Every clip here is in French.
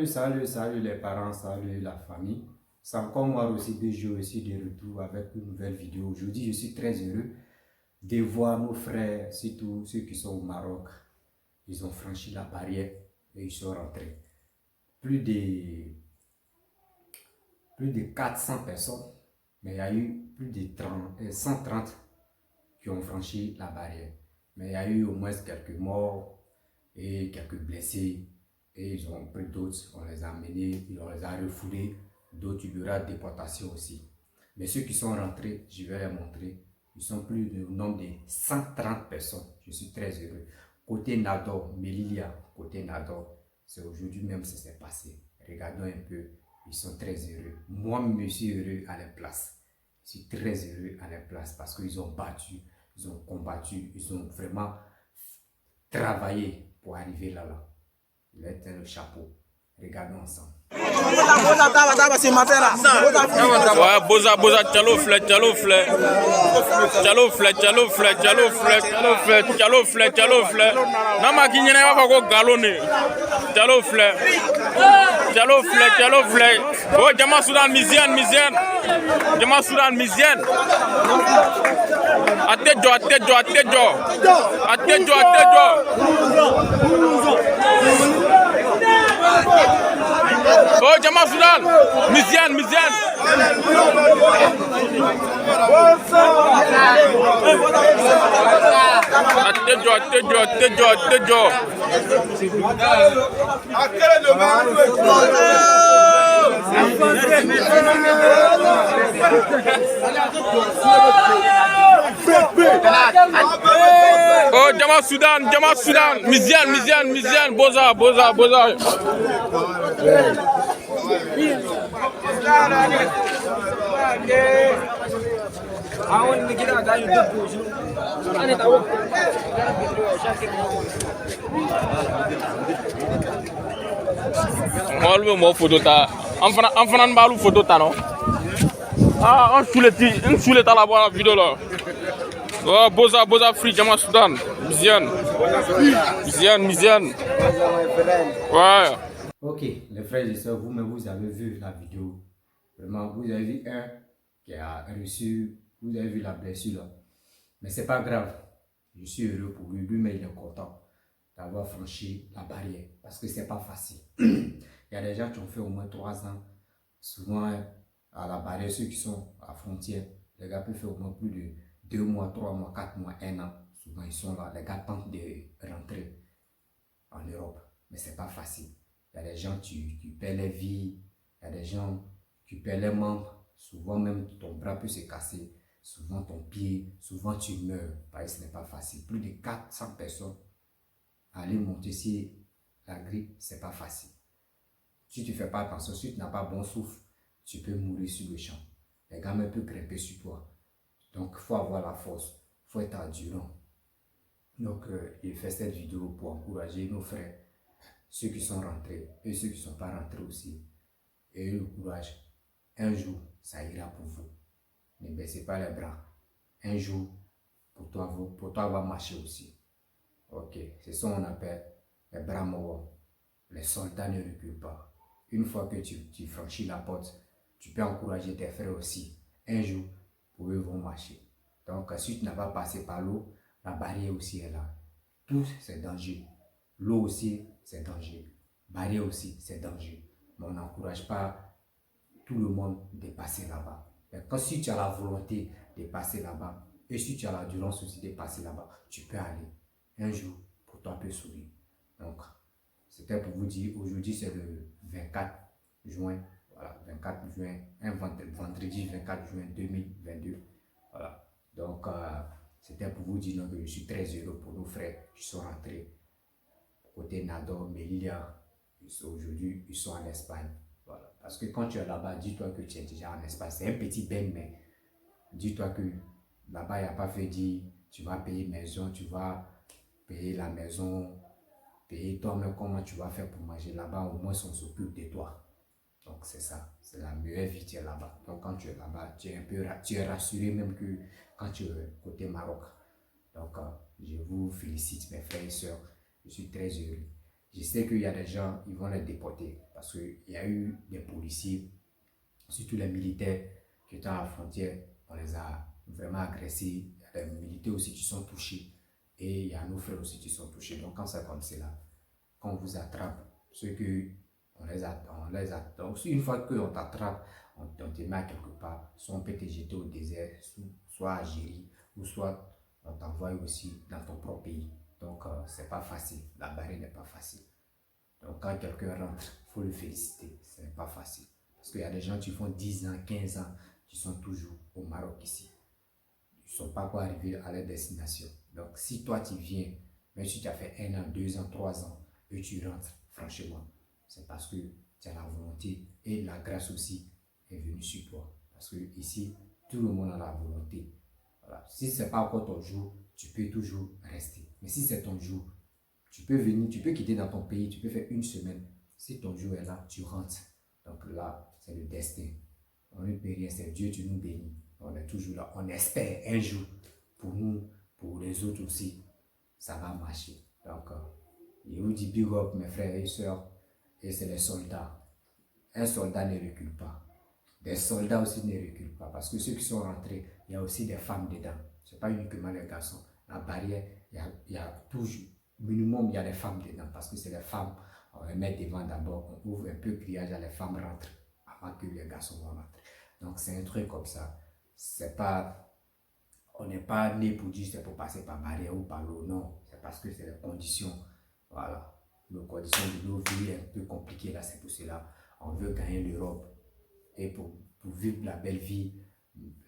Salut les parents, salut la famille. C'est encore moi aussi que je suis de retour avec une nouvelle vidéo. Aujourd'hui, je suis très heureux de voir nos frères, surtout ceux qui sont au Maroc. Ils ont franchi la barrière et ils sont rentrés. Plus de 400 personnes, mais il y a eu plus de 130 qui ont franchi la barrière. Mais il y a eu au moins quelques morts et quelques blessés. Et ils ont pris d'autres, on les a amenés, on les a refoulés. D'autres, il y aura déportation aussi. Mais ceux qui sont rentrés, je vais les montrer. Ils sont plus au nombre de 130 personnes. Je suis très heureux. Côté Nador, Melilla, côté Nador, c'est aujourd'hui même que ça s'est passé. Regardons un peu, ils sont très heureux. Moi, je suis heureux à leur place. Je suis très heureux à leur place parce qu'ils ont battu, ils ont combattu, ils ont vraiment travaillé pour arriver là-bas. Il a le chapeau. Regardons ensemble. Ouais, boza, chalo flè. Nama ki nyene va ko galone. Chalo flè. Oh, Jama Sudan Miziane. Atejo. Oh, Jama Sudan Miziane. Atejo. Oh, Jama Sudan Miziane, boza. On va photo ta. On fana photo ta non. Ah, on soulève ta la vidéo là. Oh, boza free Jama Sudan Miziane. Ouais. Ok, les frères et sœurs, vous-même vous avez vu la vidéo. Vraiment, vous avez vu un qui a reçu, vous avez vu la blessure là. Mais c'est pas grave. Je suis heureux pour lui. Lui-même, il est content d'avoir franchi la barrière. Parce que c'est pas facile. Il y a des gens qui ont fait au moins 3 ans. Souvent, à la barrière, ceux qui sont à frontière, les gars peuvent faire au moins plus de 2 mois, 3 mois, 4 mois, 1 an. Souvent, ils sont là. Les gars tentent de rentrer en Europe. Mais c'est pas facile. Il y a des gens qui perdent leur vie. Il y a des gens qui perdent les membres. Souvent, même ton bras peut se casser. Souvent, ton pied. Souvent, tu meurs. Parce que ce n'est pas facile. Plus de 400 personnes. Aller monter sur la grille, ce n'est pas facile. Si tu ne fais pas attention, si tu n'as pas bon souffle, tu peux mourir sur le champ. Les gamins peuvent grimper sur toi. Donc, il faut avoir la force. Il faut être endurant. Donc, il fait cette vidéo pour encourager nos frères, ceux qui sont rentrés et ceux qui ne sont pas rentrés aussi. Et le courage. Un jour, ça ira pour vous. Ne baissez pas les bras. Un jour, pour toi va marcher aussi. Ok, c'est ça qu'on appelle les bras morts. Les soldats ne reculent pas. Une fois que tu franchis la porte, tu peux encourager tes frères aussi. Un jour, pour eux vont marcher. Donc, si tu n'as pas passé par l'eau, la barrière aussi est là. Tout, c'est danger. L'eau aussi, c'est danger. Barrière aussi, c'est danger. Mais on n'encourage pas tout le monde de passer là-bas. Mais quand si tu as la volonté de passer là-bas, et si tu as l'endurance aussi de passer là-bas, tu peux aller. Un jour, pour toi, peut sourire. Donc, c'était pour vous dire, aujourd'hui, c'est le 24 juin. Voilà, 24 juin, un vendredi 24 juin 2022. Voilà. Donc, c'était pour vous dire que je suis très heureux pour nos frères qui sont rentrés. Côté Nador, Melilla, aujourd'hui, ils sont en Espagne. Voilà. Parce que quand tu es là-bas, dis-toi que tu es déjà en Espagne. C'est un petit bain, mais dis-toi que là-bas, il n'y a pas fait dire, tu vas payer maison, tu vas payer la maison, payer toi-même comment tu vas faire pour manger. Là-bas, au moins, on s'occupe de toi. Donc, c'est ça. C'est la meilleure vie, tu es là-bas. Donc, quand tu es là-bas, tu es rassuré même que quand tu es côté Maroc. Donc, je vous félicite, mes frères et sœurs. Je suis très heureux. Je sais qu'il y a des gens, ils vont les déporter parce qu'il y a eu des policiers, surtout les militaires qui étaient à la frontière, on les a vraiment agressés. Il y a des militaires aussi qui sont touchés et il y a nos frères aussi qui sont touchés. Donc quand c'est comme cela, quand on vous attrape, ceux que on les attend. Donc une fois qu'on t'attrape, on te met à quelque part, soit on peut te jeter au désert, soit à Algérie, ou soit on t'envoie aussi dans ton propre pays. Donc c'est pas facile, la barrière n'est pas facile. Donc quand quelqu'un rentre, il faut le féliciter, ce n'est pas facile. Parce qu'il y a des gens qui font 10 ans, 15 ans, qui sont toujours au Maroc ici. Ils ne sont pas encore arrivés à leur destination. Donc si toi tu viens, même si tu as fait 1 an, 2 ans, 3 ans, et tu rentres, franchement, c'est parce que tu as la volonté et la grâce aussi est venue sur toi. Parce que ici, tout le monde a la volonté. Voilà. Si ce n'est pas encore ton jour, tu peux toujours rester. Mais si c'est ton jour, tu peux venir, tu peux quitter dans ton pays, tu peux faire 1 semaine. Si ton jour est là, tu rentres. Donc là, c'est le destin. On ne peut rien, c'est Dieu qui nous bénit. On est toujours là. On espère un jour, pour nous, pour les autres aussi, ça va marcher. Donc, je vous dis big up, mes frères et sœurs, et c'est les soldats. Un soldat ne recule pas. Des soldats aussi ne reculent pas. Parce que ceux qui sont rentrés, il y a aussi des femmes dedans. Ce n'est pas uniquement les garçons. La barrière, il y a toujours, minimum, il y a des femmes dedans. Parce que c'est les femmes, on les met devant d'abord, on ouvre un peu le grillage, les femmes rentrent avant que les garçons vont rentrer. Donc c'est un truc comme ça. C'est pas, on n'est pas né pour dire c'est pour passer par barrière ou par l'eau. Non, c'est parce que c'est les conditions. Voilà. Les conditions de nos vies un peu compliquées là, c'est pour cela. On veut gagner l'Europe. Et pour vivre la belle vie,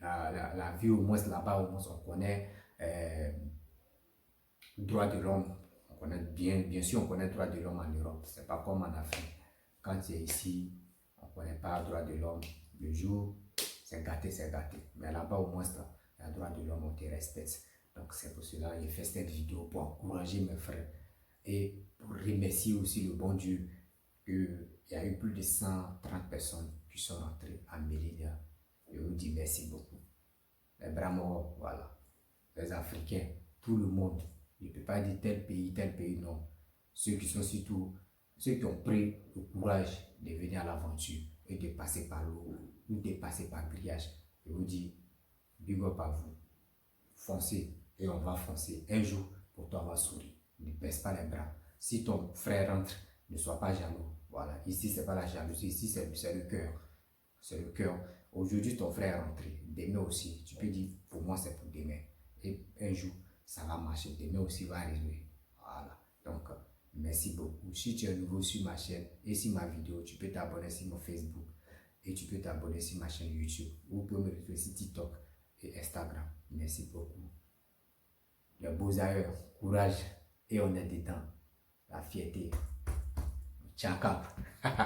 la vie au moins là-bas, au moins on connaît droit de l'homme. On connaît bien sûr, on connaît droit de l'homme en Europe. C'est pas comme en Afrique. Quand tu es ici, on ne connaît pas droit de l'homme. Le jour, c'est gâté, c'est gâté. Mais là-bas, au moins, il y a droit de l'homme, on te respecte. Donc c'est pour cela que j'ai fait cette vidéo pour encourager mes frères et pour remercier aussi le bon Dieu qu'il y a eu plus de 130 personnes qui sont rentrées à Mérida. Je vous dis merci beaucoup. Les Bramoro, voilà. Les Africains, tout le monde. Je ne peux pas dire tel pays, non. Ceux qui sont surtout, ceux qui ont pris le courage de venir à l'aventure et de passer par l'eau ou de passer par le grillage. Je vous dis, big up à vous. Foncez et on va foncer. Un jour, pour toi, on va sourire. Ne baisse pas les bras. Si ton frère rentre, ne sois pas jaloux. Voilà. Ici, ce n'est pas la jalousie. Ici, c'est le cœur. C'est le cœur. Aujourd'hui, ton frère est rentré. Demain aussi, tu peux dire, pour moi, c'est pour demain. Et un jour, ça va marcher. Demain aussi va arriver. Voilà. Donc, merci beaucoup. Si tu es nouveau sur ma chaîne et sur ma vidéo, tu peux t'abonner sur mon Facebook et tu peux t'abonner sur ma chaîne YouTube. Vous pouvez me retrouver sur TikTok et Instagram. Merci beaucoup. Les beaux ailleurs, courage et on est dedans. La fierté. Ciao.